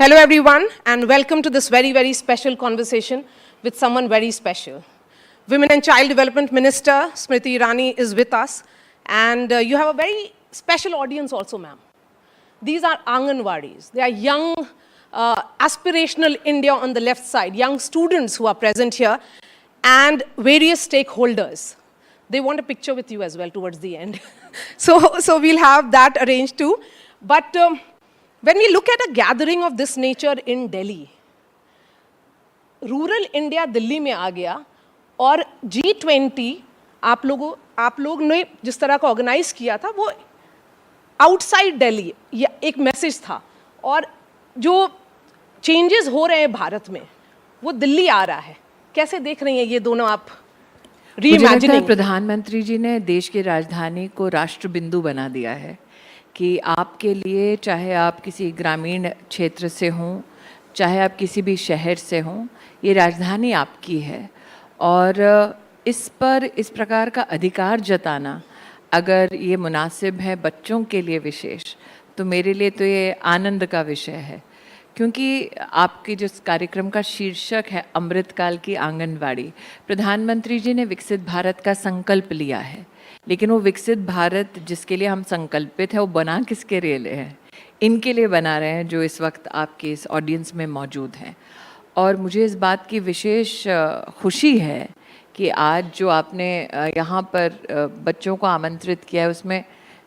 Hello everyone and welcome to this very special conversation with someone very special. Women and Child Development Minister Smriti Irani is with us and you have a very special audience also, ma'am. These are Anganwadis. They are young, aspirational India on the left side, young students who are present here and various stakeholders. They want a picture with you as well towards the end. So we'll have that arranged too. But when we look at a gathering of this nature in Delhi, rural India Delhi में आ गया और G20 आप लोग ने जिस तरह का organise किया था वो आउटसाइड दिल्ली ये एक मैसेज था और जो चेंजेस हो रहे हैं भारत में वो दिल्ली आ रहा है. कैसे देख रही हैं ये दोनों आप रीइमेजिनिंग? प्रधानमंत्री जी ने देश की राजधानी को राष्ट्र बिंदु बना दिया है कि आपके लिए, चाहे आप किसी ग्रामीण क्षेत्र से हों, चाहे आप किसी भी शहर से हों, ये राजधानी आपकी है. और इस पर इस प्रकार का अधिकार जताना अगर ये मुनासिब है बच्चों के लिए विशेष, तो मेरे लिए तो ये आनंद का विषय है. क्योंकि आपके जिस कार्यक्रम का शीर्षक है अमृतकाल की आंगनवाड़ी, प्रधानमंत्री जी ने विकसित भारत का संकल्प लिया है. लेकिन वो विकसित भारत जिसके लिए हम संकल्पित है वो बना किसके लिए है? इनके लिए बना रहे हैं जो इस वक्त आपके इस ऑडियंस में मौजूद हैं. और मुझे इस बात की विशेष खुशी है कि आज जो आपने यहाँ पर बच्चों को आमंत्रित किया है उसमें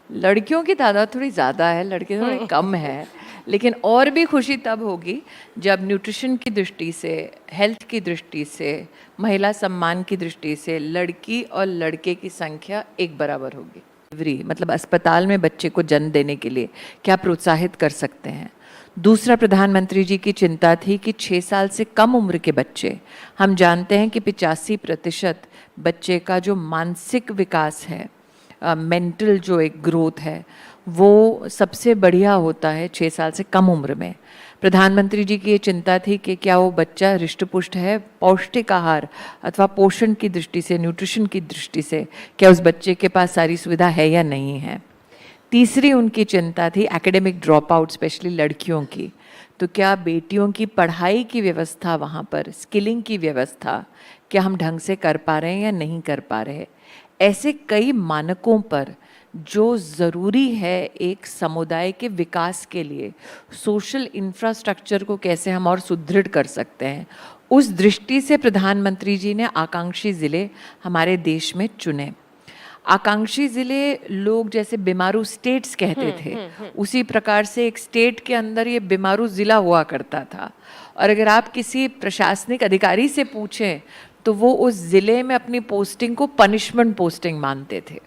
लड़कियों की तादाद थोड़ी ज़्यादा है, लड़के थोड़े कम है. लेकिन और भी खुशी तब होगी जब न्यूट्रिशन की दृष्टि से, हेल्थ की दृष्टि से, महिला सम्मान की दृष्टि से लड़की और लड़के की संख्या एक बराबर होगी. मतलब अस्पताल में बच्चे को जन्म देने के लिए क्या प्रोत्साहित कर सकते हैं. दूसरा, प्रधानमंत्री जी की चिंता थी कि 6 साल से कम उम्र के बच्चे, हम जानते हैं कि 85% बच्चे का जो मानसिक विकास है, मेंटल जो एक ग्रोथ है, वो सबसे बढ़िया होता है 6 साल से कम उम्र में. प्रधानमंत्री जी की ये चिंता थी कि क्या वो बच्चा हृष्ट-पुष्ट है, पौष्टिक आहार अथवा पोषण की दृष्टि से, न्यूट्रिशन की दृष्टि से क्या उस बच्चे के पास सारी सुविधा है या नहीं है. तीसरी उनकी चिंता थी एकेडमिक ड्रॉप आउट, स्पेशली लड़कियों की. तो क्या बेटियों की पढ़ाई की व्यवस्था, वहाँ पर स्किलिंग की व्यवस्था क्या हम ढंग से कर पा रहे हैं या नहीं कर पा रहे. ऐसे कई मानकों पर जो ज़रूरी है एक समुदाय के विकास के लिए, सोशल इंफ्रास्ट्रक्चर को कैसे हम और सुदृढ़ कर सकते हैं, उस दृष्टि से प्रधानमंत्री जी ने आकांक्षी ज़िले हमारे देश में चुने. आकांक्षी ज़िले लोग जैसे बीमारू स्टेट्स कहते थे, उसी प्रकार से एक स्टेट के अंदर ये बीमारू ज़िला हुआ करता था. और अगर आप किसी प्रशासनिक अधिकारी से पूछें तो वो उस ज़िले में अपनी पोस्टिंग को पनिशमेंट पोस्टिंग मानते थे.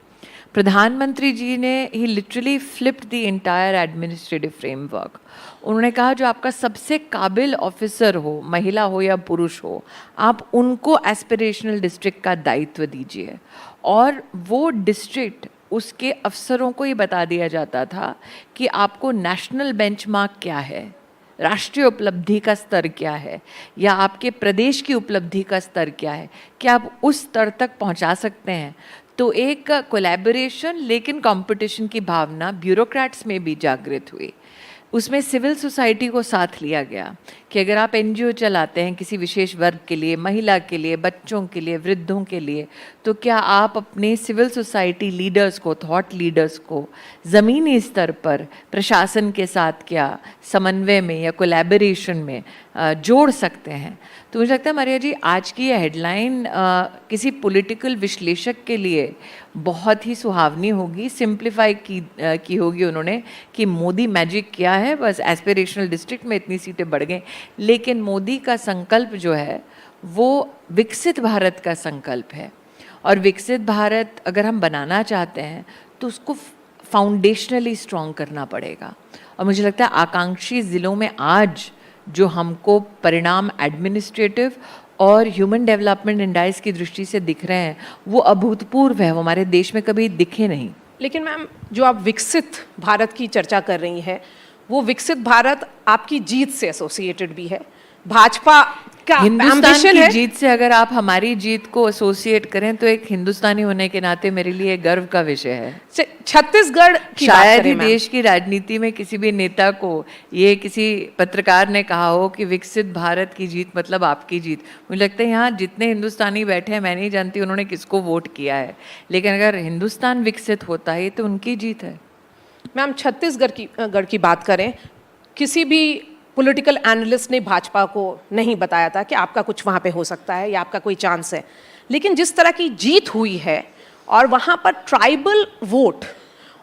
प्रधानमंत्री जी ने ही literally flipped the entire administrative framework. उन्होंने कहा जो आपका सबसे काबिल ऑफिसर हो, महिला हो या पुरुष हो, आप उनको एस्पिरेशनल डिस्ट्रिक्ट का दायित्व दीजिए. और वो डिस्ट्रिक्ट, उसके अफसरों को ये बता दिया जाता था कि आपको नेशनल बेंचमार्क क्या है, राष्ट्रीय उपलब्धि का स्तर क्या है, या आपके प्रदेश की उपलब्धि का स्तर क्या है, क्या आप उस स्तर तक पहुंचा सकते हैं. तो एक कोलैबोरेशन लेकिन कंपटीशन की भावना ब्यूरोक्रेट्स में भी जागृत हुई. उसमें सिविल सोसाइटी को साथ लिया गया कि अगर आप एनजीओ चलाते हैं किसी विशेष वर्ग के लिए, महिला के लिए, बच्चों के लिए, वृद्धों के लिए, तो क्या आप अपने सिविल सोसाइटी लीडर्स को, थॉट लीडर्स को ज़मीनी स्तर पर प्रशासन के साथ क्या समन्वय में या कोलैबोरेशन में जोड़ सकते हैं. तो मुझे लगता है मारिया जी आज की ये हेडलाइन किसी पॉलिटिकल विश्लेषक के लिए बहुत ही सुहावनी होगी. सिंप्लीफाई की होगी उन्होंने कि मोदी मैजिक किया है, बस एस्पिरेशनल डिस्ट्रिक्ट में इतनी सीटें बढ़ गई. लेकिन मोदी का संकल्प जो है वो विकसित भारत का संकल्प है. और विकसित भारत अगर हम बनाना चाहते हैं तो उसको फाउंडेशनली स्ट्रॉन्ग करना पड़ेगा. और मुझे लगता है आकांक्षी ज़िलों में आज जो हमको परिणाम एडमिनिस्ट्रेटिव और ह्यूमन डेवलपमेंट इंडेक्स की दृष्टि से दिख रहे हैं वो अभूतपूर्व है, वो हमारे देश में कभी दिखे नहीं. लेकिन मैम जो आप विकसित भारत की चर्चा कर रही हैं वो विकसित भारत आपकी जीत से एसोसिएटेड भी है. भाजपा का हिंदुस्तान ambition की है? जीत से अगर आप हमारी जीत को एसोसिएट करें तो एक हिंदुस्तानी होने के नाते मेरे लिए गर्व का विषय है। छत्तीसगढ़ की बात शायद करें ही मैम। देश की राजनीति में किसी भी नेता को ये किसी पत्रकार ने कहा हो कि विकसित भारत की जीत मतलब आपकी जीत। मुझे लगता है यहाँ जितने हिंदुस्तानी बैठे हैं, मैं नहीं जानती उन्होंने किसको वोट किया है, लेकिन अगर हिंदुस्तान विकसित होता है तो उनकी जीत है। मैम छत्तीसगढ़ की बात करें, किसी भी पॉलिटिकल एनालिस्ट ने भाजपा को नहीं बताया था कि आपका कुछ वहाँ पे हो सकता है या आपका कोई चांस है, लेकिन जिस तरह की जीत हुई है और वहाँ पर ट्राइबल वोट,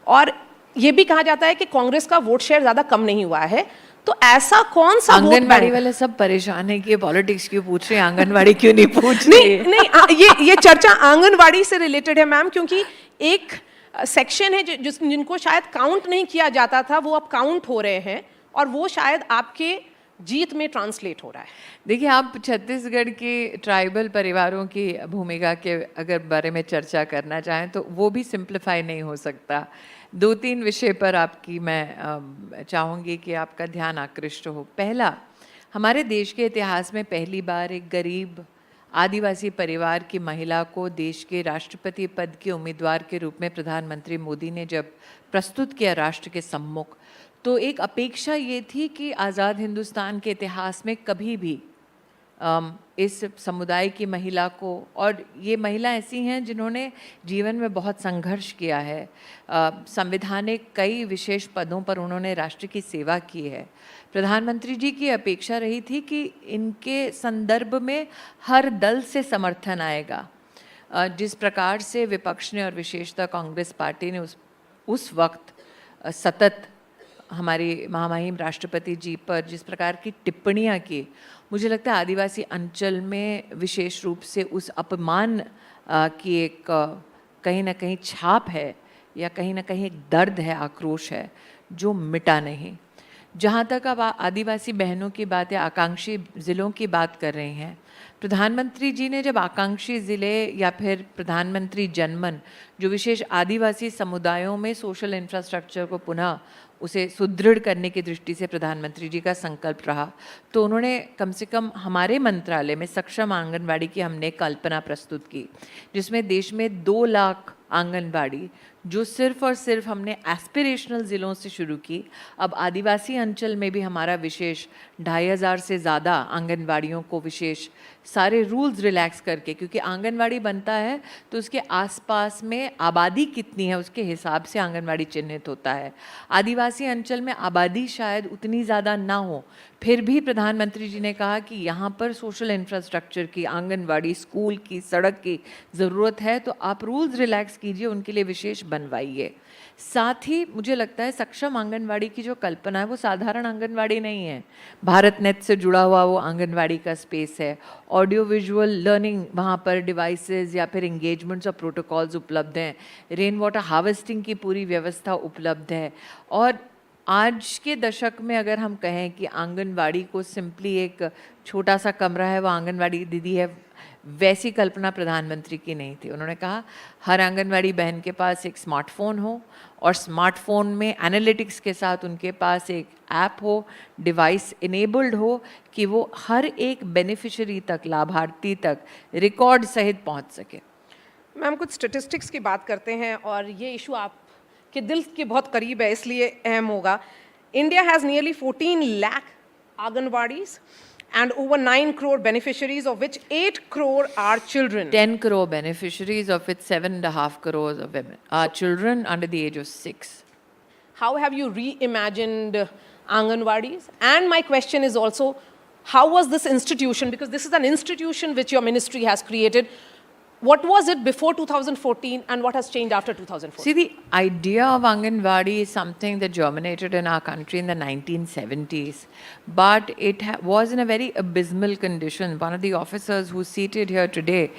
और ये भी कहा जाता है कि कांग्रेस का वोट शेयर ज़्यादा कम नहीं हुआ है, तो ऐसा कौन सा वोट आंगनबाड़ी बैंक? वाले सब परेशान है कि पॉलिटिक्स क्यों पूछ रहे हैं, आंगनबाड़ी क्यों नहीं पूछ रहे हैं? नहीं, ये चर्चा आंगनवाड़ी से रिलेटेड है मैम, क्योंकि एक सेक्शन है जिनको शायद काउंट नहीं किया जाता था, वो अब काउंट हो रहे हैं और वो शायद आपके जीत में ट्रांसलेट हो रहा है। देखिए, आप छत्तीसगढ़ के ट्राइबल परिवारों की भूमिका के अगर बारे में चर्चा करना चाहें तो वो भी सिंप्लीफाई नहीं हो सकता। 2-3 विषय पर आपकी मैं चाहूँगी कि आपका ध्यान आकृष्ट हो। पहला, हमारे देश के इतिहास में पहली बार एक गरीब आदिवासी परिवार की महिला को देश के राष्ट्रपति पद के उम्मीदवार के रूप में प्रधानमंत्री मोदी ने जब प्रस्तुत किया राष्ट्र के सम्मुख, तो एक अपेक्षा ये थी कि आज़ाद हिंदुस्तान के इतिहास में कभी भी इस समुदाय की महिला को, और ये महिला ऐसी हैं जिन्होंने जीवन में बहुत संघर्ष किया है, संवैधानिक कई विशेष पदों पर उन्होंने राष्ट्र की सेवा की है। प्रधानमंत्री जी की अपेक्षा रही थी कि इनके संदर्भ में हर दल से समर्थन आएगा। जिस प्रकार से विपक्ष ने और विशेषतः कांग्रेस पार्टी ने उस वक्त सतत हमारी महामहिम राष्ट्रपति जी पर जिस प्रकार की टिप्पणियाँ की, मुझे लगता है आदिवासी अंचल में विशेष रूप से उस अपमान की एक कहीं ना कहीं छाप है या कहीं ना कहीं एक दर्द है, आक्रोश है जो मिटा नहीं। जहाँ तक अब आदिवासी बहनों की बात या आकांक्षी ज़िलों की बात कर रहे हैं, प्रधानमंत्री जी ने जब आकांक्षी ज़िले या फिर प्रधानमंत्री जनमन, जो विशेष आदिवासी समुदायों में सोशल इंफ्रास्ट्रक्चर को पुनः उसे सुदृढ़ करने की दृष्टि से प्रधानमंत्री जी का संकल्प रहा, तो उन्होंने कम से कम हमारे मंत्रालय में सक्षम आंगनबाड़ी की हमने कल्पना प्रस्तुत की, जिसमें देश में 2 लाख आंगनबाड़ी जो सिर्फ और सिर्फ हमने एस्पिरेशनल ज़िलों से शुरू की, अब आदिवासी अंचल में भी हमारा विशेष 2500 से ज़्यादा आंगनबाड़ियों को विशेष सारे रूल्स रिलैक्स करके, क्योंकि आंगनबाड़ी बनता है तो उसके आसपास में आबादी कितनी है उसके हिसाब से आंगनबाड़ी चिन्हित होता है। आदिवासी अंचल में आबादी शायद उतनी ज़्यादा ना हो, फिर भी प्रधानमंत्री जी ने कहा कि यहाँ पर सोशल इंफ्रास्ट्रक्चर की, आंगनबाड़ी, स्कूल की, सड़क की ज़रूरत है, तो आप रूल्स रिलैक्स कीजिए, उनके लिए विशेष बनवाइए। साथ ही मुझे लगता है सक्षम आंगनबाड़ी की जो कल्पना है वो साधारण आंगनबाड़ी नहीं है। भारत नेट से जुड़ा हुआ वो आंगनबाड़ी का स्पेस है, ऑडियो विजुअल लर्निंग वहाँ पर डिवाइसेस या फिर इंगेजमेंट्स और प्रोटोकॉल्स उपलब्ध हैं, रेन वाटर हार्वेस्टिंग की पूरी व्यवस्था उपलब्ध है। और आज के दशक में अगर हम कहें कि आंगनबाड़ी को सिंपली एक छोटा सा कमरा है, वो आंगनबाड़ी दीदी है, वैसी कल्पना प्रधानमंत्री की नहीं थी। उन्होंने कहा हर आंगनबाड़ी बहन के पास एक स्मार्टफोन हो और स्मार्टफोन में एनालिटिक्स के साथ उनके पास एक ऐप हो, डिवाइस इनेबल्ड हो, कि वो हर एक बेनिफिशियरी तक, लाभार्थी तक रिकॉर्ड सहित पहुंच सके। मैम, कुछ स्टेटिस्टिक्स की बात करते हैं और ये इशू आपके दिल के बहुत करीब है, इसलिए अहम होगा। India has nearly 14 lakh anganwadis and over 9 crore beneficiaries, of which 8 crore are children. 10 crore beneficiaries, of which 7.5 crores of women are children under the age of 6. How have you reimagined Anganwadis? And my question is also, how was this institution, because this is an institution which your ministry has created, what was it before 2014 and what has changed after 2014? See, the idea of Anganwadi is something that germinated in our country in the 1970s, but it was in a very abysmal condition. One of the officers who's seated here today,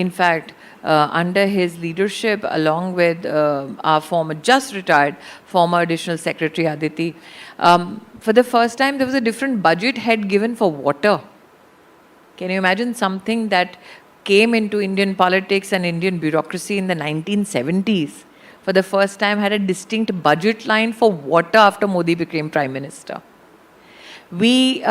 in fact, under his leadership, along with our former, just retired, former Additional Secretary Aditi, for the first time there was a different budget head given for water. Can you imagine something that came into Indian politics and Indian bureaucracy in the 1970s, for the first time had a distinct budget line for water after Modi became Prime Minister? We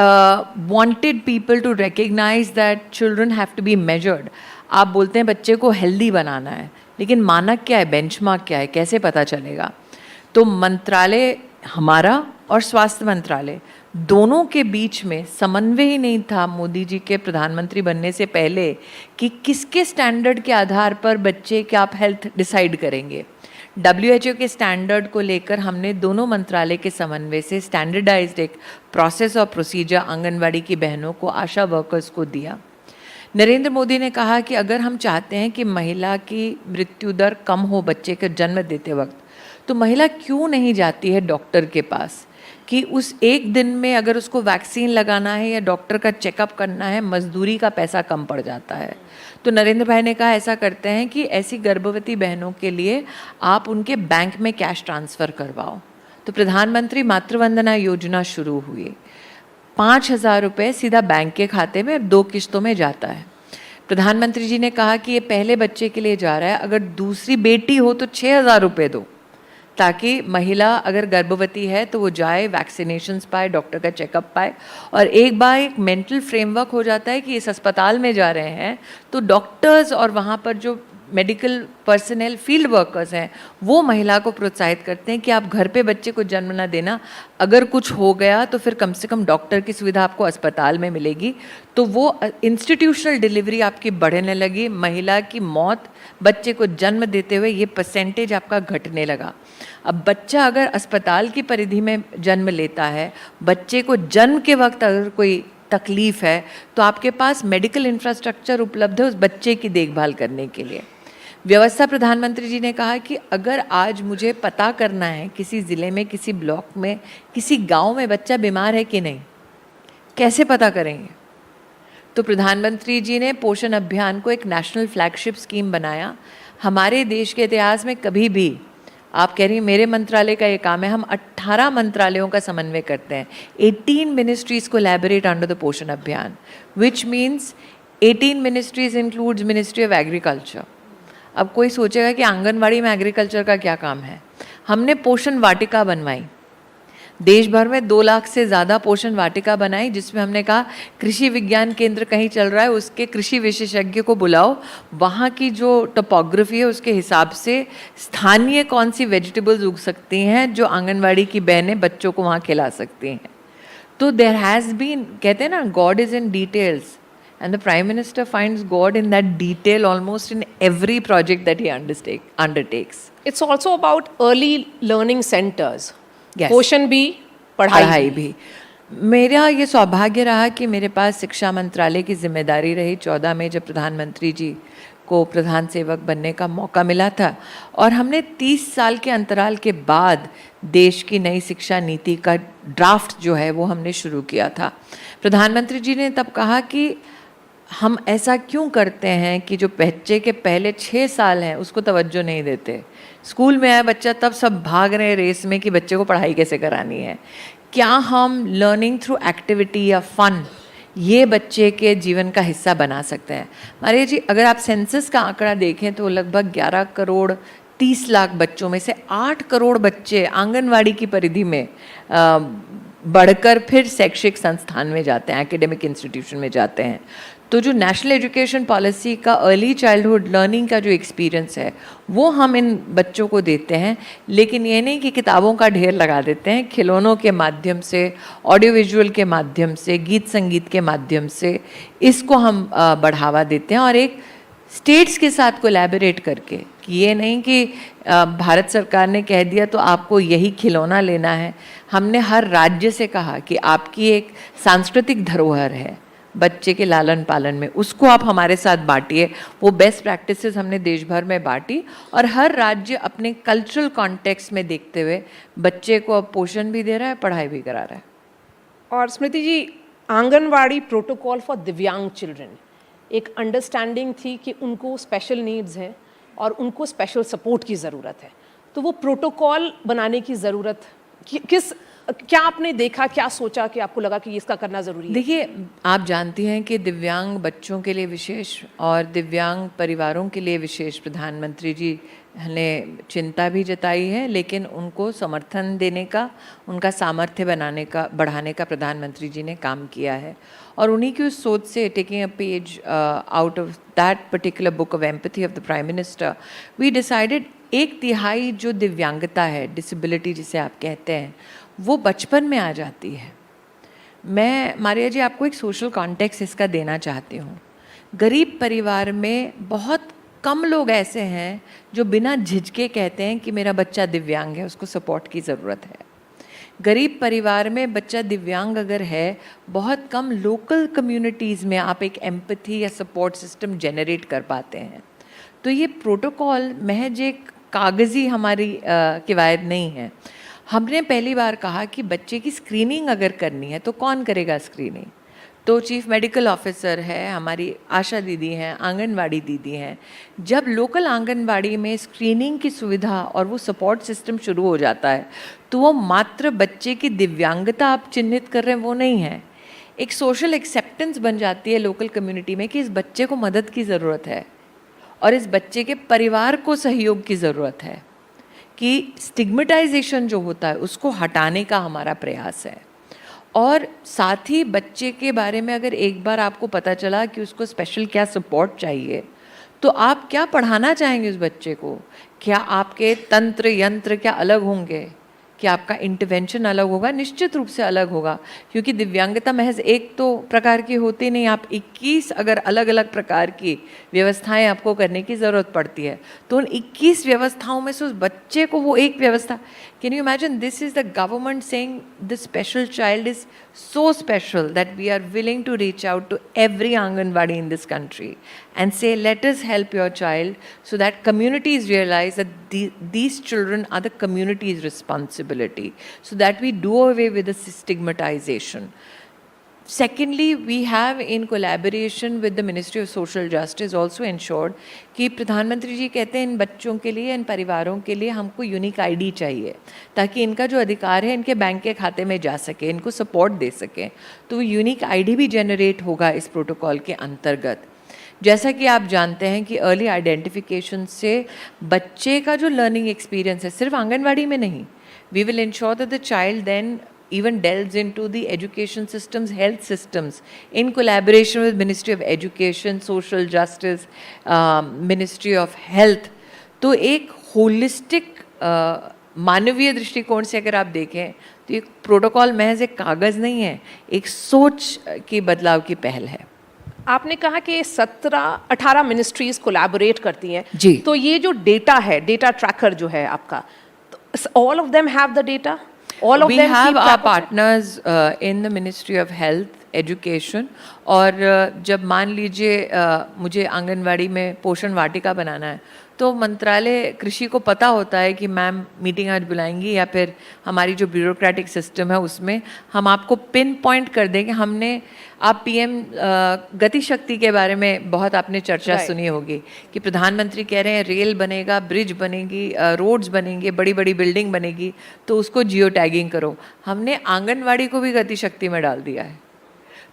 wanted people to recognize that children have to be measured. आप बोलते हैं बच्चे को healthy बनाना है, लेकिन मानक क्या है, बेंचमार्क क्या है, कैसे पता चलेगा? तो मंत्रालय हमारा और स्वास्थ्य मंत्रालय दोनों के बीच में समन्वय ही नहीं था मोदी जी के प्रधानमंत्री बनने से पहले कि किसके स्टैंडर्ड के आधार पर बच्चे की आप हेल्थ डिसाइड करेंगे। WHO के स्टैंडर्ड को लेकर हमने दोनों मंत्रालय के समन्वय से स्टैंडर्डाइज्ड एक प्रोसेस और प्रोसीजर आंगनवाड़ी की बहनों को, आशा वर्कर्स को दिया। नरेंद्र मोदी ने कहा कि अगर हम चाहते हैं कि महिला की मृत्यु दर कम हो बच्चे के जन्म देते वक्त, तो महिला क्यों नहीं जाती है डॉक्टर के पास कि उस एक दिन में अगर उसको वैक्सीन लगाना है या डॉक्टर का चेकअप करना है, मजदूरी का पैसा कम पड़ जाता है। तो नरेंद्र भाई ने कहा ऐसा करते हैं कि ऐसी गर्भवती बहनों के लिए आप उनके बैंक में कैश ट्रांसफ़र करवाओ। तो प्रधानमंत्री मातृवंदना योजना शुरू हुई। 5,000 रुपये सीधा बैंक के खाते में 2 किश्तों में जाता है। प्रधानमंत्री जी ने कहा कि ये पहले बच्चे के लिए जा रहा है, अगर दूसरी बेटी हो तो 6,000 रुपये दो, ताकि महिला अगर गर्भवती है तो वो जाए, वैक्सीनेशंस पाए, डॉक्टर का चेकअप पाए। और एक बार एक मेंटल फ्रेमवर्क हो जाता है कि इस अस्पताल में जा रहे हैं तो डॉक्टर्स और वहाँ पर जो मेडिकल पर्सनल फील्ड वर्कर्स हैं वो महिला को प्रोत्साहित करते हैं कि आप घर पे बच्चे को जन्म न देना, अगर कुछ हो गया तो फिर कम से कम डॉक्टर की सुविधा आपको अस्पताल में मिलेगी। तो वो इंस्टीट्यूशनल डिलीवरी आपकी बढ़ने लगी, महिला की मौत बच्चे को जन्म देते हुए ये परसेंटेज आपका घटने लगा। अब बच्चा अगर अस्पताल की परिधि में जन्म लेता है, बच्चे को जन्म के वक्त अगर कोई तकलीफ़ है तो आपके पास मेडिकल इंफ्रास्ट्रक्चर उपलब्ध है उस बच्चे की देखभाल करने के लिए। व्यवस्था प्रधानमंत्री जी ने कहा कि अगर आज मुझे पता करना है किसी ज़िले में, किसी ब्लॉक में, किसी गांव में बच्चा बीमार है कि नहीं, कैसे पता करेंगे? तो प्रधानमंत्री जी ने पोषण अभियान को एक नेशनल फ्लैगशिप स्कीम बनाया। हमारे देश के इतिहास में कभी भी, आप कह रही हैं मेरे मंत्रालय का ये काम है, हम 18 मंत्रालयों का समन्वय करते हैं। 18 मिनिस्ट्रीज कोलैबोरेट अंडर द पोषण अभियान, which means 18 ministries includes ministry of agriculture. अब कोई सोचेगा कि आंगनवाड़ी में एग्रीकल्चर का क्या काम है। हमने पोषण वाटिका बनवाई, देश भर में 2 लाख से ज़्यादा पोषण वाटिका बनाई, जिसमें हमने कहा कृषि विज्ञान केंद्र कहीं चल रहा है उसके कृषि विशेषज्ञ को बुलाओ, वहाँ की जो टोपोग्राफी है उसके हिसाब से स्थानीय कौन सी वेजिटेबल्स उग सकती हैं जो आंगनवाड़ी की बहनें बच्चों को वहाँ खिला सकती हैं। तो देयर हैज़ बीन, कहते हैं ना, God is in details, and the Prime Minister finds God in that detail almost in every project that he undertakes. It's also about early learning centers. Yes. पोषण भी, पढ़ाई भी। मेरा ये सौभाग्य रहा कि मेरे पास शिक्षा मंत्रालय की जिम्मेदारी रही। 14 में जब प्रधानमंत्री जी को प्रधान सेवक बनने का मौका मिला था और हमने 30 साल के अंतराल के बाद देश की नई शिक्षा नीति का ड्राफ्ट जो है वो हमने शुरू किया था। प्रधानमंत्री जी ने तब कहा कि हम ऐसा क्यों करते हैं कि जो बच्चे के पहले 6 साल हैं उसको तवज्जो नहीं देते। स्कूल में आया बच्चा तब सब भाग रहे हैं रेस में कि बच्चे को पढ़ाई कैसे करानी है। क्या हम लर्निंग थ्रू एक्टिविटी या फन ये बच्चे के जीवन का हिस्सा बना सकते हैं? मारिया जी, अगर आप सेंसस का आंकड़ा देखें तो लगभग 11 करोड़ 30 लाख बच्चों में से 8 करोड़ बच्चे आंगनवाड़ी की परिधि में बढ़कर फिर शैक्षिक संस्थान में जाते हैं, एकेडमिक इंस्टीट्यूशन में जाते हैं। तो जो नेशनल एजुकेशन पॉलिसी का अर्ली चाइल्डहुड लर्निंग का जो एक्सपीरियंस है वो हम इन बच्चों को देते हैं, लेकिन ये नहीं कि किताबों का ढेर लगा देते हैं। खिलौनों के माध्यम से, ऑडियो विजुअल के माध्यम से, गीत संगीत के माध्यम से इसको हम बढ़ावा देते हैं। और एक स्टेट्स के साथ कोलैबोरेट करके, कि ये नहीं कि भारत सरकार ने कह दिया तो आपको यही खिलौना लेना है। हमने हर राज्य से कहा कि आपकी एक सांस्कृतिक धरोहर है बच्चे के लालन पालन में, उसको आप हमारे साथ बांटिए। वो बेस्ट प्रैक्टिसेस हमने देश भर में बांटी और हर राज्य अपने कल्चरल कॉन्टेक्स्ट में देखते हुए बच्चे को अब पोषण भी दे रहा है, पढ़ाई भी करा रहा है। और स्मृति जी, आंगनवाड़ी प्रोटोकॉल फॉर दिव्यांग चिल्ड्रन, एक अंडरस्टैंडिंग थी कि उनको स्पेशल नीड्स हैं और उनको स्पेशल सपोर्ट की ज़रूरत है। तो वो प्रोटोकॉल बनाने की ज़रूरत किस क्या आपने देखा, क्या सोचा कि आपको लगा कि इसका करना ज़रूरी है? देखिए, आप जानती हैं कि दिव्यांग बच्चों के लिए विशेष और दिव्यांग परिवारों के लिए विशेष प्रधानमंत्री जी ने चिंता भी जताई है, लेकिन उनको समर्थन देने का, उनका सामर्थ्य बढ़ाने का प्रधानमंत्री जी ने काम किया है। और उन्हीं की उस सोच से, taking a page out of that particular book of empathy of the prime minister, we decided 1/3 जो दिव्यांगता है, डिसेबिलिटी जिसे आप कहते हैं, वो बचपन में आ जाती है। मैं मारिया जी आपको एक सोशल कॉन्टेक्स्ट इसका देना चाहती हूँ। गरीब परिवार में बहुत कम लोग ऐसे हैं जो बिना झिझके कहते हैं कि मेरा बच्चा दिव्यांग है, उसको सपोर्ट की ज़रूरत है। गरीब परिवार में बच्चा दिव्यांग अगर है, बहुत कम लोकल कम्युनिटीज़ में आप एक एम्पैथी या सपोर्ट सिस्टम जनरेट कर पाते हैं। तो ये प्रोटोकॉल महज एक कागज़ी हमारी किवायत नहीं है। हमने पहली बार कहा कि बच्चे की स्क्रीनिंग अगर करनी है तो कौन करेगा स्क्रीनिंग? तो चीफ मेडिकल ऑफिसर है, हमारी आशा दीदी हैं, आंगनवाड़ी दीदी हैं। जब लोकल आंगनवाड़ी में स्क्रीनिंग की सुविधा और वो सपोर्ट सिस्टम शुरू हो जाता है, तो वो मात्र बच्चे की दिव्यांगता आप चिन्हित कर रहे हैं वो नहीं है, एक सोशल एक्सेप्टेंस बन जाती है लोकल कम्युनिटी में कि इस बच्चे को मदद की ज़रूरत है और इस बच्चे के परिवार को सहयोग की ज़रूरत है, कि स्टिग्मेटाइजेशन जो होता है उसको हटाने का हमारा प्रयास है। और साथ ही बच्चे के बारे में अगर एक बार आपको पता चला कि उसको स्पेशल क्या सपोर्ट चाहिए, तो आप क्या पढ़ाना चाहेंगे उस बच्चे को? क्या आपके तंत्र यंत्र क्या अलग होंगे? कि आपका इंटरवेंशन अलग होगा? निश्चित रूप से अलग होगा, क्योंकि दिव्यांगता महज एक तो प्रकार की होती नहीं, आप 21 अगर अलग अलग प्रकार की व्यवस्थाएं आपको करने की ज़रूरत पड़ती है, तो उन 21 व्यवस्थाओं में से उस बच्चे को वो एक व्यवस्था, can you imagine, this is the government saying the special child is so special that we are willing to reach out to every Anganwadi in this country and say, let us help your child, so that communities realize that these children are the community's responsibility, so that we do away with the stigmatization. Secondly, we have in collaboration with the Ministry of Social Justice also ensured कि प्रधानमंत्री जी कहते हैं इन बच्चों के लिए, इन परिवारों के लिए हमको यूनिक आईडी चाहिए, ताकि इनका जो अधिकार है इनके बैंक के खाते में जा सके, इनको सपोर्ट दे सके। तो वो यूनिक आईडी भी जनरेट होगा इस प्रोटोकॉल के अंतर्गत। जैसा कि आप जानते हैं कि अर्ली आइडेंटिफिकेशन से बच्चे का जो लर्निंग एक्सपीरियंस है, सिर्फ आंगनवाड़ी में नहीं, we will ensure that the child then even delves into the education systems, health systems, in collaboration with Ministry of Education, Social Justice, Ministry of Health. तो एक होलिस्टिक मानवीय दृष्टिकोण से अगर आप देखें तो ये प्रोटोकॉल महज एक कागज़ नहीं है, एक सोच की बदलाव की पहल है। आपने कहा कि 17-18 मिनिस्ट्रीज कोलैबोरेट करती हैं जी। तो ये जो डेटा है, डेटा ट्रैकर जो है आपका, all of them have the data? All of we them have keep our track of it? partners in the Ministry of Health, Education, और जब मान लीजिए मुझे आंगनवाड़ी में पोषण वाटिका बनाना है, तो मंत्रालय कृषि को पता होता है कि मैम मीटिंग आज बुलाएंगी, या फिर हमारी जो ब्यूरोक्रेटिक सिस्टम है उसमें हम आपको पिन पॉइंट कर देंगे। हमने, आप पीएम गति शक्ति के बारे में बहुत आपने चर्चा सुनी होगी कि प्रधानमंत्री कह रहे हैं रेल बनेगा, ब्रिज बनेगी, रोड्स बनेंगे, बड़ी बड़ी बिल्डिंग बनेगी, तो उसको जियो टैगिंग करो। हमने आंगनवाड़ी को भी गति शक्ति में डाल दिया है।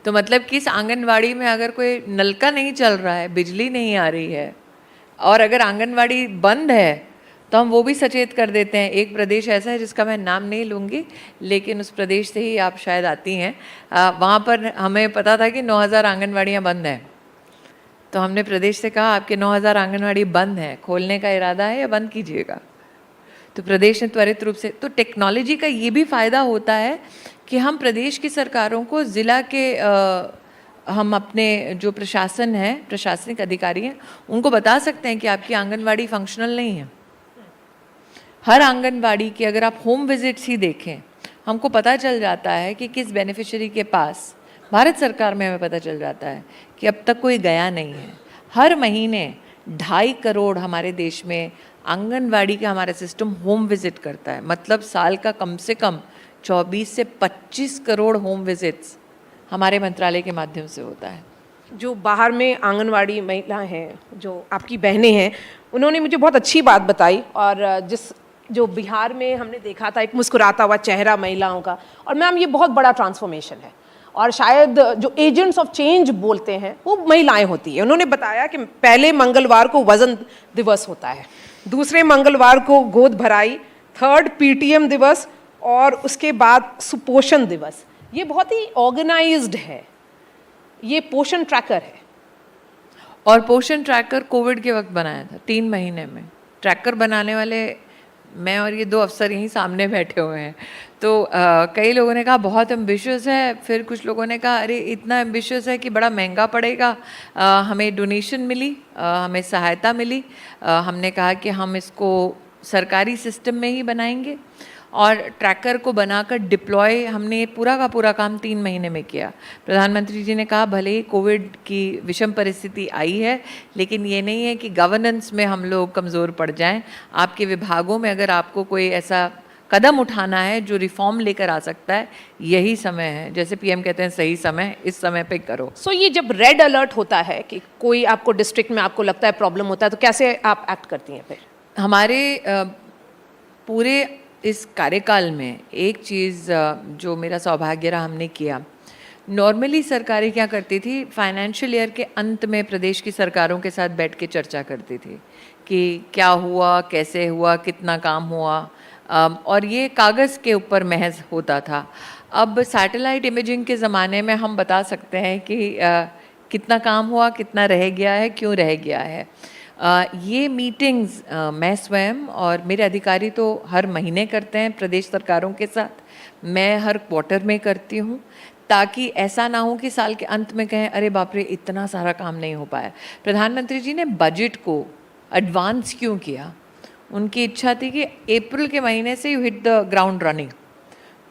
तो मतलब कि इस आंगनवाड़ी में अगर कोई नलका नहीं चल रहा है, बिजली नहीं आ रही है, और अगर आंगनवाड़ी बंद है, तो हम वो भी सचेत कर देते हैं। एक प्रदेश ऐसा है जिसका मैं नाम नहीं लूँगी, लेकिन उस प्रदेश से ही आप शायद आती हैं, वहाँ पर हमें पता था कि 9,000 आंगनवाड़ियाँ बंद हैं। तो हमने प्रदेश से कहा आपके 9,000 आंगनवाड़ी बंद हैं, खोलने का इरादा है या बंद कीजिएगा? तो प्रदेश ने त्वरित रूप से, तो टेक्नोलॉजी का ये भी फ़ायदा होता है कि हम प्रदेश की सरकारों को, ज़िला के हम अपने जो प्रशासन है, प्रशासनिक अधिकारी हैं, उनको बता सकते हैं कि आपकी आंगनवाड़ी फंक्शनल नहीं है। हर आंगनवाड़ी की अगर आप होम विजिट्स ही देखें, हमको पता चल जाता है कि किस बेनिफिशियरी के पास, भारत सरकार में हमें पता चल जाता है कि अब तक कोई गया नहीं है। हर महीने 2.5 करोड़ हमारे देश में आंगनवाड़ी का हमारा सिस्टम होम विजिट करता है। मतलब साल का कम से कम 24 से 25 करोड़ होम विजिट्स हमारे मंत्रालय के माध्यम से होता है। जो बाहर में आंगनवाड़ी महिलाएं हैं, जो आपकी बहनें हैं, उन्होंने मुझे बहुत अच्छी बात बताई, और जिस जो बिहार में हमने देखा था एक मुस्कुराता हुआ चेहरा महिलाओं का, और मैम ये बहुत बड़ा ट्रांसफॉर्मेशन है, और शायद जो एजेंट्स ऑफ चेंज बोलते हैं वो महिलाएं होती हैं। उन्होंने बताया कि पहले मंगलवार को वजन दिवस होता है, दूसरे मंगलवार को गोद भराई, थर्ड पीटीएम दिवस, और उसके बाद सुपोषण दिवस। ये बहुत ही ऑर्गेनाइज्ड है, ये पोषण ट्रैकर है। और पोषण ट्रैकर कोविड के वक्त बनाया था, 3 महीने में। ट्रैकर बनाने वाले मैं और ये 2 अफसर यहीं सामने बैठे हुए हैं। तो कई लोगों ने कहा बहुत एम्बिशियस है, फिर कुछ लोगों ने कहा अरे इतना एम्बिशियस है कि बड़ा महंगा पड़ेगा। हमें डोनेशन मिली, हमें सहायता मिली। हमने कहा कि हम इसको सरकारी सिस्टम में ही बनाएंगे, और ट्रैकर को बनाकर डिप्लॉय हमने पूरा का पूरा काम 3 महीने में किया। प्रधानमंत्री जी ने कहा भले ही कोविड की विषम परिस्थिति आई है, लेकिन ये नहीं है कि गवर्नेंस में हम लोग कमज़ोर पड़ जाएं। आपके विभागों में अगर आपको कोई ऐसा कदम उठाना है जो रिफॉर्म लेकर आ सकता है, यही समय है। जैसे पीएम कहते हैं सही समय, इस समय पे करो। सो ये जब रेड अलर्ट होता है कि कोई आपको डिस्ट्रिक्ट में आपको लगता है प्रॉब्लम होता है, तो कैसे आप एक्ट करती हैं फिर? हमारे पूरे इस कार्यकाल में एक चीज़ जो मेरा सौभाग्य रहा हमने किया। नॉर्मली सरकारें क्या करती थी, फाइनेंशियल ईयर के अंत में प्रदेश की सरकारों के साथ बैठ के चर्चा करती थी कि क्या हुआ, कैसे हुआ, कितना काम हुआ, और ये कागज़ के ऊपर महज होता था। अब सैटेलाइट इमेजिंग के ज़माने में हम बता सकते हैं कि कितना काम हुआ, कितना रह गया है, क्यों रह गया है। ये मीटिंग्स मैं स्वयं और मेरे अधिकारी तो हर महीने करते हैं प्रदेश सरकारों के साथ, मैं हर क्वार्टर में करती हूँ, ताकि ऐसा ना हो कि साल के अंत में कहें अरे बाप रे इतना सारा काम नहीं हो पाया। प्रधानमंत्री जी ने बजट को एडवांस क्यों किया? उनकी इच्छा थी कि अप्रैल के महीने से you hit the ground running.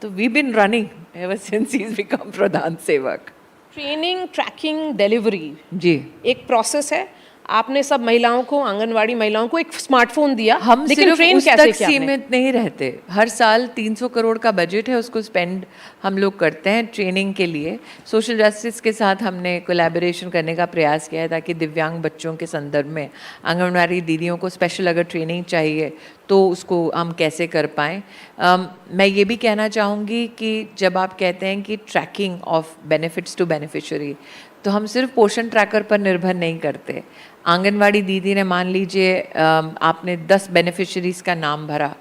तो we been running ever since he become Pradhan Sevak. Training, trekking, delivery जी एक प्रोसेस है। आपने सब महिलाओं को, आंगनवाड़ी महिलाओं को एक स्मार्टफोन दिया, हम लेकिन सिर्फ ट्रेन उस कैसे तक किया आपने? सीमित नहीं रहते। हर साल 300 करोड़ का बजट है, उसको स्पेंड हम लोग करते हैं ट्रेनिंग के लिए। सोशल जस्टिस के साथ हमने कोलैबोरेशन करने का प्रयास किया है ताकि दिव्यांग बच्चों के संदर्भ में आंगनवाड़ी दीदियों को स्पेशल अगर ट्रेनिंग चाहिए तो उसको हम कैसे कर पाएँ। मैं ये भी कहना चाहूँगी कि जब आप कहते हैं कि tracking of benefits to beneficiary, तो हम सिर्फ पोषण ट्रैकर पर निर्भर नहीं करते। आंगनवाड़ी दीदी ने मान लीजिए आपने 10 बेनिफिशरीज़ का नाम भरा,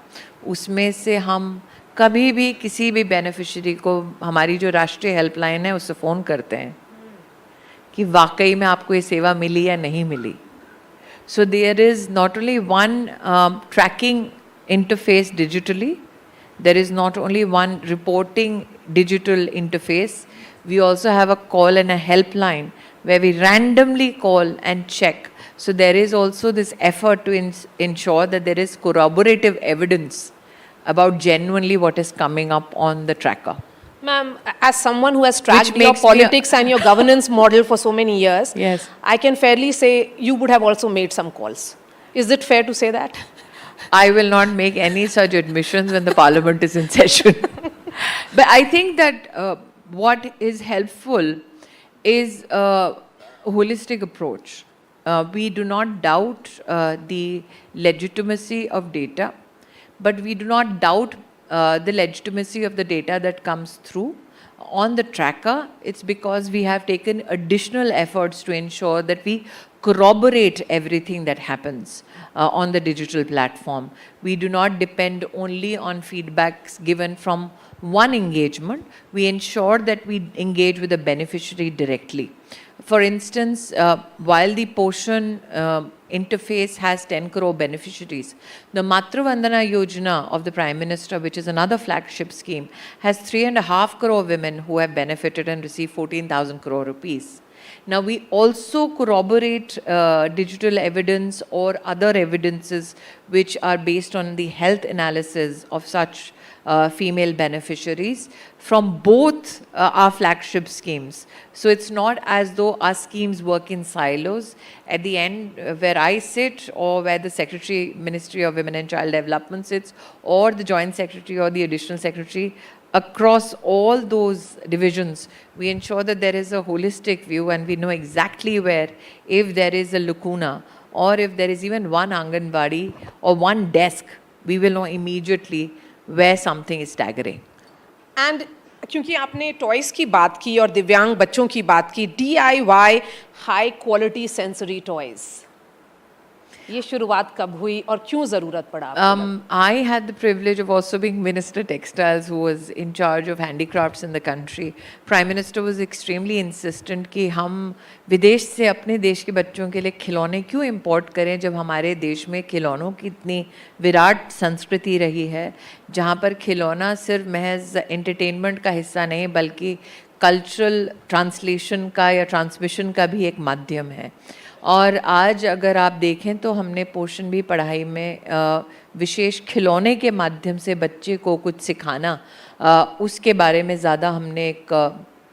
उसमें से हम कभी भी किसी भी बेनिफिशरी को हमारी जो राष्ट्रीय हेल्पलाइन है उससे फ़ोन करते हैं कि वाकई में आपको ये सेवा मिली या नहीं मिली। So there is not only one tracking interface digitally, there is not only one reporting digital interface, we also have a call and a helpline where we randomly call and check. So there is also this effort to ensure that there is corroborative evidence about genuinely what is coming up on the tracker. Ma'am, as someone who has tracked Which your makes me politics and your governance model for so many years, Yes. I can fairly say you would have also made some calls. Is it fair to say that? I will not make any such admissions when the parliament is in session. But I think that what is helpful is a holistic approach. We do not doubt the legitimacy of data, but we do not doubt the legitimacy of the data that comes through on the tracker. It's because we have taken additional efforts to ensure that we corroborate everything that happens on the digital platform. We do not depend only on feedbacks given from one engagement. We ensure that we engage with the beneficiary directly. For instance, while the Poshan interface has 10 crore beneficiaries, the Matru Vandana Yojana of the Prime Minister, which is another flagship scheme, has 3.5 crore women who have benefited and received 14,000 crore rupees. Now, we also corroborate digital evidence or other evidences which are based on the health analysis of such female beneficiaries from both our flagship schemes. So it's not as though our schemes work in silos. At the end, where I sit or where the Secretary, Ministry of Women and Child Development sits, or the Joint Secretary or the Additional Secretary, across all those divisions, we ensure that there is a holistic view and we know exactly where, if there is a lacuna or if there is even one Anganwadi or one desk we will know immediately where something is staggering. And क्योंकि आपने toys की बात की और दिव्यांग बच्चों की बात की, DIY high quality sensory toys, ये शुरुआत कब हुई और क्यों जरूरत पड़ा आपको? I had the privilege of also being Minister Textiles, who was in charge of handicrafts in the country. Prime Minister was extremely insistent कि हम विदेश से अपने देश के बच्चों के लिए खिलौने क्यों इंपोर्ट करें जब हमारे देश में खिलौनों की इतनी विराट संस्कृति रही है, जहाँ पर खिलौना सिर्फ महज एंटरटेनमेंट का हिस्सा नहीं बल्कि कल्चरल ट्रांसलेशन का या ट्रांसमिशन का भी एक माध्यम है. और आज अगर आप देखें तो हमने पोषण भी पढ़ाई में विशेष खिलौने के माध्यम से बच्चे को कुछ सिखाना, उसके बारे में ज़्यादा हमने एक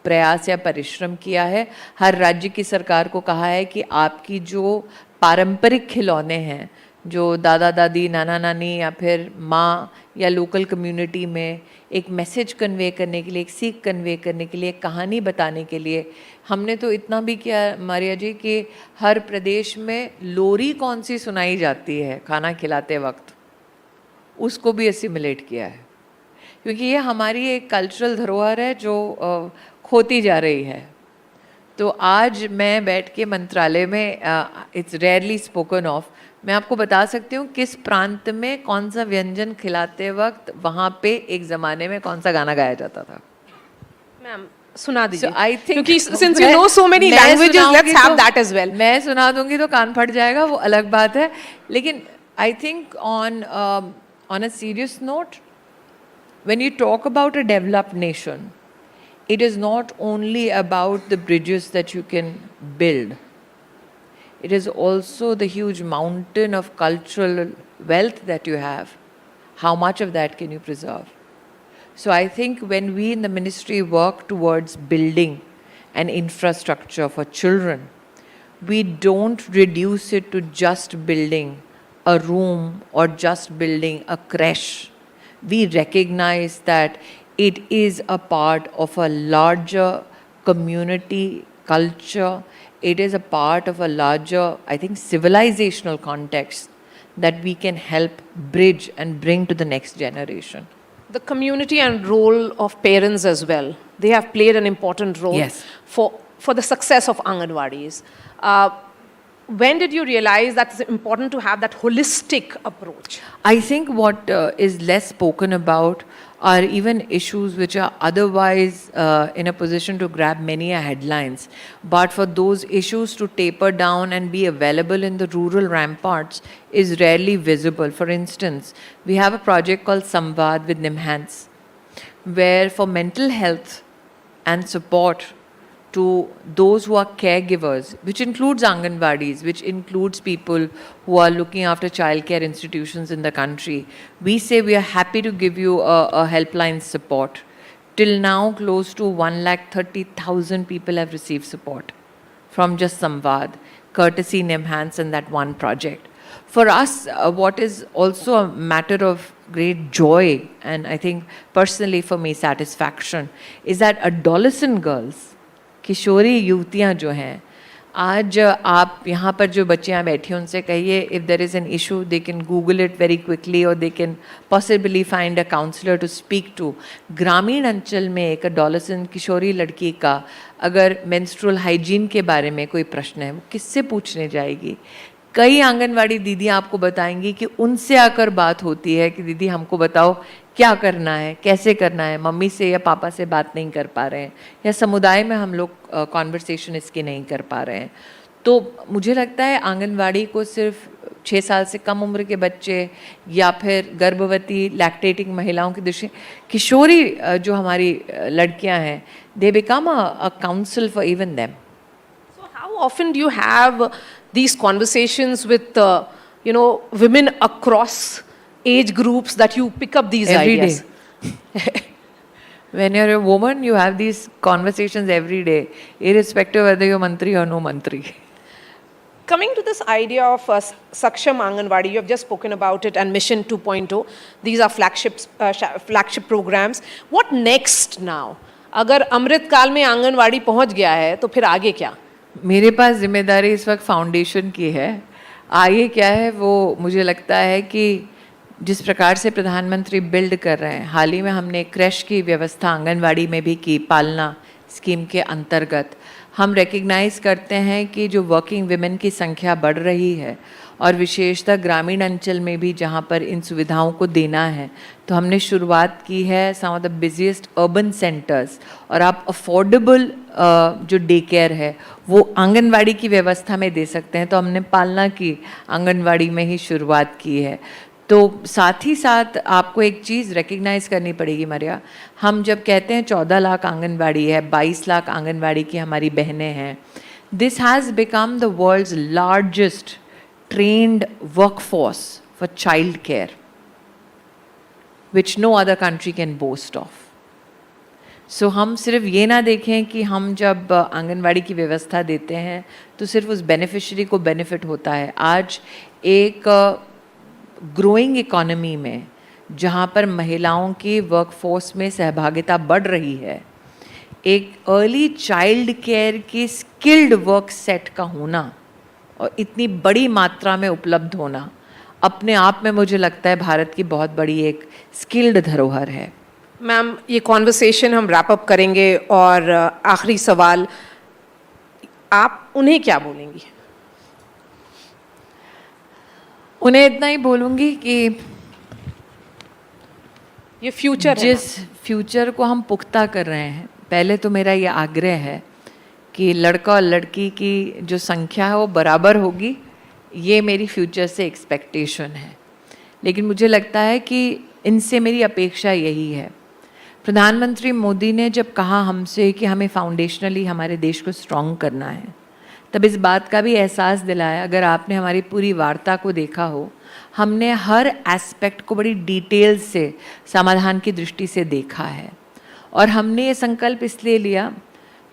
प्रयास या परिश्रम किया है. हर राज्य की सरकार को कहा है कि आपकी जो पारंपरिक खिलौने हैं, जो दादा दादी नाना नानी या फिर माँ या लोकल कम्युनिटी में एक मैसेज कन्वे करने के लिए, एक सीख कन्वे करने के लिए, एक कहानी बताने के लिए, हमने तो इतना भी किया मारिया जी कि हर प्रदेश में लोरी कौन सी सुनाई जाती है खाना खिलाते वक्त, उसको भी असिमुलेट किया है. क्योंकि ये हमारी एक कल्चरल धरोहर है जो खोती जा रही है. तो आज मैं बैठ के मंत्रालय में, इट्स रेयरली स्पोकन ऑफ, मैं आपको बता सकती हूँ किस प्रांत में कौन सा व्यंजन खिलाते वक्त वहाँ पे एक ज़माने में कौन सा गाना गाया जाता था. मैम सुना दीजिए. So I think क्योंकि since you know so many मैं languages, let's सुनाऊंगी have तो- that as well. मैं सुना दूंगी तो कान फट जाएगा, वो अलग बात है. लेकिन I think on a serious note, when you talk about a developed nation, it is not only about the bridges that you can build. It is also the huge mountain of cultural wealth that you have. How much of that can you preserve? So I think when we in the ministry work towards building an infrastructure for children, we don't reduce it to just building a room or just building a creche. We recognize that it is a part of a larger community culture. It is a part of a larger, I think, civilizational context that we can help bridge and bring to the next generation. The community and role of parents as well. They have played an important role Yes. for the success of Anganwadis. When did you realize that it's important to have that holistic approach? I think what is less spoken about are even issues which are otherwise in a position to grab many headlines. But for those issues to taper down and be available in the rural ramparts is rarely visible. For instance, we have a project called Samvad with Nimhans, where for mental health and support to those who are caregivers, which includes Anganwadis, which includes people who are looking after childcare institutions in the country. We say we are happy to give you a helpline support. Till now, close to 130,000 people have received support from just Samvad, courtesy Nimhans and that one project. For us, what is also a matter of great joy, and I think personally for me satisfaction, is that adolescent girls, किशोरी युवतियाँ जो हैं, आज आप यहाँ पर जो बच्चियाँ बैठी हैं उनसे कहिए if there is an issue they can Google it very quickly or they can possibly find a counselor to speak to. ग्रामीण अंचल में एक adolescent किशोरी लड़की का अगर menstrual hygiene के बारे में कोई प्रश्न है, वो किससे पूछने जाएगी? कई आंगनवाड़ी दीदियाँ आपको बताएंगी कि उनसे आकर बात होती है कि दीदी हमको बताओ क्या करना है, कैसे करना है, मम्मी से या पापा से बात नहीं कर पा रहे हैं, या समुदाय में हम लोग कॉन्वर्सेशन इसकी नहीं कर पा रहे हैं. तो मुझे लगता है आंगनवाड़ी को सिर्फ 6 साल से कम उम्र के बच्चे या फिर गर्भवती लैक्टेटिंग महिलाओं की दृष्टि, किशोरी जो हमारी लड़कियां हैं, they become a council for even them. So how often do you have these conversations with, women across age groups that you pick up these Every ideas? day. When you're a woman, you have these conversations every day, irrespective whether you're mantri or no mantri. Coming to this idea of Saksham Anganwadi, you have just spoken about it, and Mission 2.0. These are flagship programs. What next now? अगर अमृत काल में आंगनवाड़ी पहुंच गया है तो फिर आगे क्या? मेरे पास जिम्मेदारी इस वक्त फाउंडेशन की है. आगे क्या है वो मुझे लगता है कि जिस प्रकार से प्रधानमंत्री बिल्ड कर रहे हैं, हाल ही में हमने क्रैश की व्यवस्था आंगनवाड़ी में भी की, पालना स्कीम के अंतर्गत। हम रिकग्नाइज करते हैं कि जो वर्किंग विमेन की संख्या बढ़ रही है और विशेषतः ग्रामीण अंचल में भी जहाँ पर इन सुविधाओं को देना है, तो हमने शुरुआत की है some of the busiest urban centres. और आप अफोर्डेबल जो डे केयर है वो आंगनवाड़ी की व्यवस्था में दे सकते हैं, तो हमने पालना की आंगनवाड़ी में ही शुरुआत की है। तो साथ ही साथ आपको एक चीज़ रिकग्नाइज करनी पड़ेगी मरिया, हम जब कहते हैं 14 लाख आंगनवाड़ी है, 22 लाख आंगनवाड़ी की हमारी बहनें हैं, this has become the world's largest trained workforce for child care, which no other country can boast of. So हम सिर्फ ये ना देखें कि हम जब आंगनवाड़ी की व्यवस्था देते हैं तो सिर्फ उस बेनिफिशरी को बेनिफिट होता है। आज एक ग्रोइंग इकोनॉमी में जहाँ पर महिलाओं की वर्कफोर्स में सहभागिता बढ़ रही है, एक अर्ली चाइल्ड केयर की स्किल्ड वर्क सेट का होना और इतनी बड़ी मात्रा में उपलब्ध होना अपने आप में मुझे लगता है भारत की बहुत बड़ी एक स्किल्ड धरोहर है। मैम, ये कॉन्वर्सेशन हम रैप अप करेंगे और आखिरी सवाल, आप उन्हें क्या बोलेंगी? उन्हें इतना ही बोलूँगी कि ये फ्यूचर है, जिस फ्यूचर को हम पुख्ता कर रहे हैं, पहले तो मेरा ये आग्रह है कि लड़का और लड़की की जो संख्या है वो बराबर होगी, ये मेरी फ्यूचर से एक्सपेक्टेशन है। लेकिन मुझे लगता है कि इनसे मेरी अपेक्षा यही है। प्रधानमंत्री मोदी ने जब कहा हमसे कि हमें फाउंडेशनली हमारे देश को स्ट्रॉन्ग करना है, तब इस बात का भी एहसास दिलाया। अगर आपने हमारी पूरी वार्ता को देखा हो, हमने हर एस्पेक्ट को बड़ी डिटेल से समाधान की दृष्टि से देखा है। और हमने ये संकल्प इसलिए लिया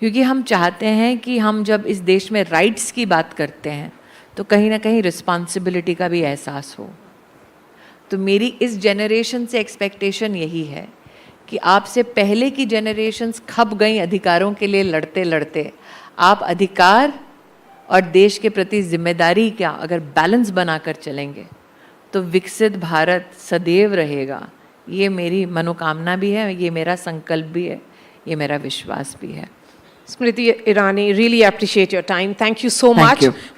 क्योंकि हम चाहते हैं कि हम जब इस देश में राइट्स की बात करते हैं तो कहीं ना कहीं रिस्पॉन्सिबिलिटी का भी एहसास हो। तो मेरी इस जनरेशन से एक्सपेक्टेशन यही है कि आपसे पहले की जनरेशन्स खप गई अधिकारों के लिए लड़ते लड़ते, आप अधिकार और देश के प्रति जिम्मेदारी का अगर बैलेंस बनाकर चलेंगे तो विकसित भारत सदैव रहेगा। ये मेरी मनोकामना भी है, ये मेरा संकल्प भी है, ये मेरा विश्वास भी है। Smriti Irani, really appreciate your time. Thank you so Thank much. you.